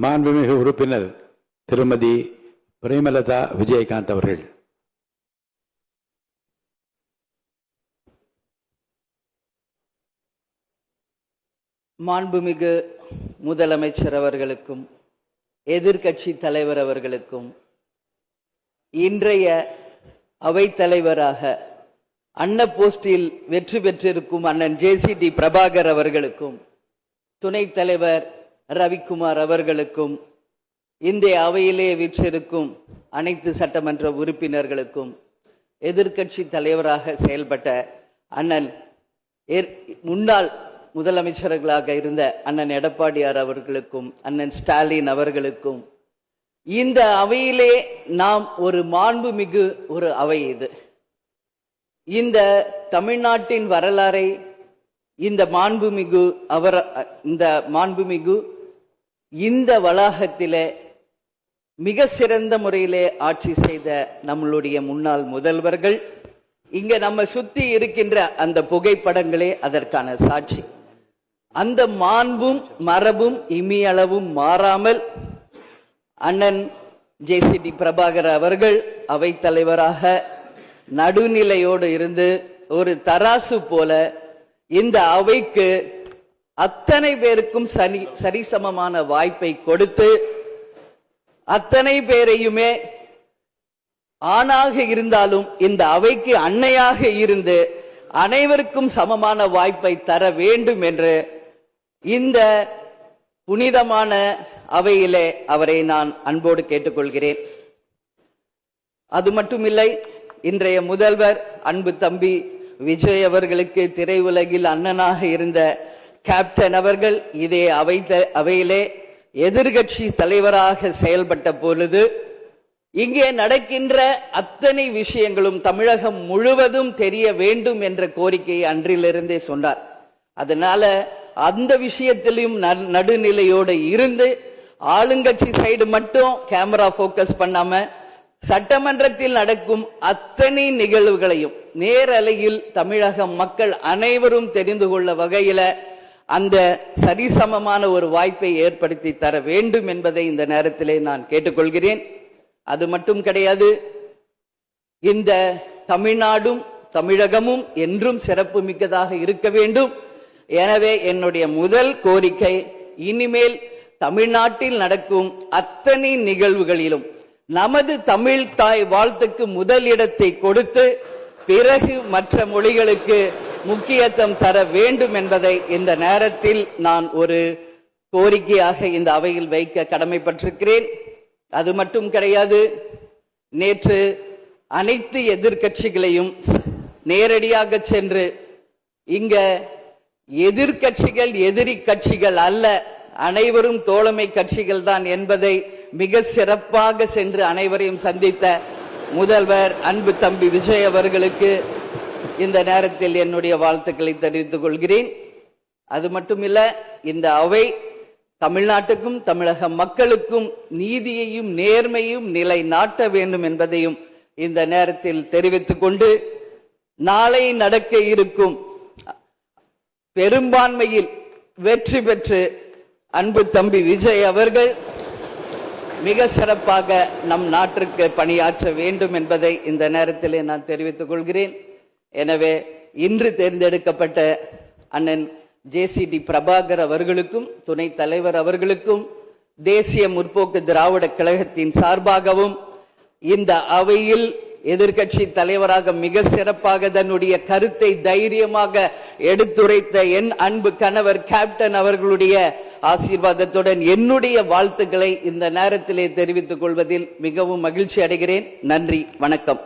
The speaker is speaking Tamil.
மாண்புமிகு உறுப்பினர் திருமதி பிரேமலதா விஜயகாந்த் அவர்கள். மாண்புமிகு முதலமைச்சர் அவர்களுக்கும் எதிர்க்கட்சி தலைவர் அவர்களுக்கும் இன்றைய அவைத்தலைவராக அன்ன போஸ்டில் வெற்றி பெற்றிருக்கும் அண்ணன் JCD பிரபாகர் அவர்களுக்கும் துணைத் தலைவர் ரவிக்குமார் அவர்களுக்கும் இந்திய அவையிலே வீற்றிருக்கும் அனைத்து சட்டமன்ற உறுப்பினர்களுக்கும் எதிர்க்கட்சி தலைவராக செயல்பட்ட அண்ணன் முன்னாள் முதலமைச்சர்களாக இருந்த அண்ணன் எடப்பாடியார் அவர்களுக்கும் அண்ணன் ஸ்டாலின் அவர்களுக்கும் இந்த அவையிலே நாம் ஒரு மாண்புமிகு ஒரு அவை இது. இந்த தமிழ்நாட்டின் வரலாறை இந்த மாண்புமிகு இந்த வளாகத்திலே மிக சிறந்த முறையிலே ஆட்சி செய்த நம்மளுடைய முன்னாள் முதல்வர்கள் இங்க நம்ம சுத்தி இருக்கின்ற அந்த புகைப்படங்களே அதற்கான சாட்சி. அந்த மாண்பும் மரபும் இமியளவும் மாறாமல் அண்ணன் JCD பிரபாகர் அவர்கள் அவைத்தலைவராக நடுநிலையோடு இருந்து ஒரு தராசு போல இந்த அவைக்கு அத்தனை பேருக்கும் சரிசமமான வாய்ப்பை கொடுத்து அத்தனை பேரையுமே ஆணாக இருந்தாலும் இந்த அவைக்கு அன்னையாக இருந்து அனைவருக்கும் சமமான வாய்ப்பை தர வேண்டும் என்று இந்த புனிதமான அவையிலே அவரை நான் அன்போடு கேட்டுக்கொள்கிறேன். அது மட்டுமில்லை, இன்றைய முதல்வர் அன்பு தம்பி விஜய் அவர்களுக்கு திரையுலகில் அண்ணனாக இருந்த கேப்டன் அவர்கள் இதே அவையிலே எதிர்கட்சி தலைவராக செயல்பட்ட பொழுது இங்கே நடக்கின்ற அத்தனை விஷயங்களும் தமிழகம் முழுவதும் தெரிய வேண்டும் என்ற கோரிக்கையை அன்றிலிருந்தே சொன்னார். அதனால அந்த விஷயத்திலும் நடுநிலையோடு இருந்து ஆளுங்கட்சி சைடு மட்டும் கேமரா போக்கஸ் பண்ணாம சட்டமன்றத்தில் நடக்கும் அத்தனை நிகழ்வுகளையும் நேரலையில் தமிழக மக்கள் அனைவரும் தெரிந்து கொள்ள வகையில அந்த சரிசமமான ஒரு வாய்ப்பை ஏற்படுத்தி தர வேண்டும் என்பதை இந்த நேரத்திலே நான் கேட்டுக்கொள்கிறேன். அது மட்டும் கிடையாது, இந்த தமிழ்நாடும் தமிழகமும் என்றும் சிறப்பு மிக்கதாக இருக்க வேண்டும். எனவே என்னுடைய முதல் கோரிக்கை, இனிமேல் தமிழ்நாட்டில் நடக்கும் அத்தனை நிகழ்வுகளிலும் நமது தமிழ் தாய் வாழ்த்துக்கு முதல் இடத்தை கொடுத்து பிறகு மற்ற மொழிகளுக்கு முக்கியத்துவம் தர வேண்டும் என்பதை இந்த நேரத்தில் நான் ஒரு கோரிக்கையாக இந்த அவையில் வைக்க கடமைப்பட்டிருக்கிறேன். அது மட்டும் கிடையாது, நேற்று அனைத்து எதிர்கட்சிகளையும் நேரடியாக சென்று இங்க எதிர்கட்சிகள் எதிரி கட்சிகள் அல்ல, அனைவரும் தோழமை கட்சிகள் தான் என்பதை மிக சிறப்பாக சென்று அனைவரையும் சந்தித்த முதல்வர் அன்பு தம்பி விஜய் அவர்களுக்கு இந்த நேரத்தில் என்னுடைய வாழ்த்துக்களை தெரிவித்துக் கொள்கிறேன். அது மட்டுமில்ல, இந்த அவை தமிழ்நாட்டுக்கும் தமிழக மக்களுக்கும் நீதியையும் நேர்மையும் நிலைநாட்ட வேண்டும் என்பதையும் இந்த நேரத்தில் தெரிவித்துக் கொண்டு, நாளை நடக்க இருக்கும் பெரும்பான்மையில் வெற்றி பெற்று அன்பு தம்பி விஜய் அவர்கள் மிக சிறப்பாக நம் நாட்டிற்கு பணியாற்ற வேண்டும் என்பதை இந்த நேரத்திலே நான் தெரிவித்துக் கொள்கிறேன். எனவே இன்று தேர்ந்தெடுக்கப்பட்ட அண்ணன் JCD பிரபாகர் அவர்களுக்கும் துணைத் தலைவர் அவர்களுக்கும் தேசிய முற்போக்கு திராவிட கழகத்தின் சார்பாகவும் இந்த அவையில் எதிர்கட்சி தலைவராக மிக சிறப்பாக தன்னுடைய கருத்தை தைரியமாக எடுத்துரைத்த என் அன்பு கணவர் கேப்டன் அவர்களுடைய ஆசீர்வாதத்துடன் என்னுடைய வாழ்த்துக்களை இந்த நேரத்திலே தெரிவித்துக் கொள்வதில் மிகவும் மகிழ்ச்சி அடைகிறேன். நன்றி, வணக்கம்.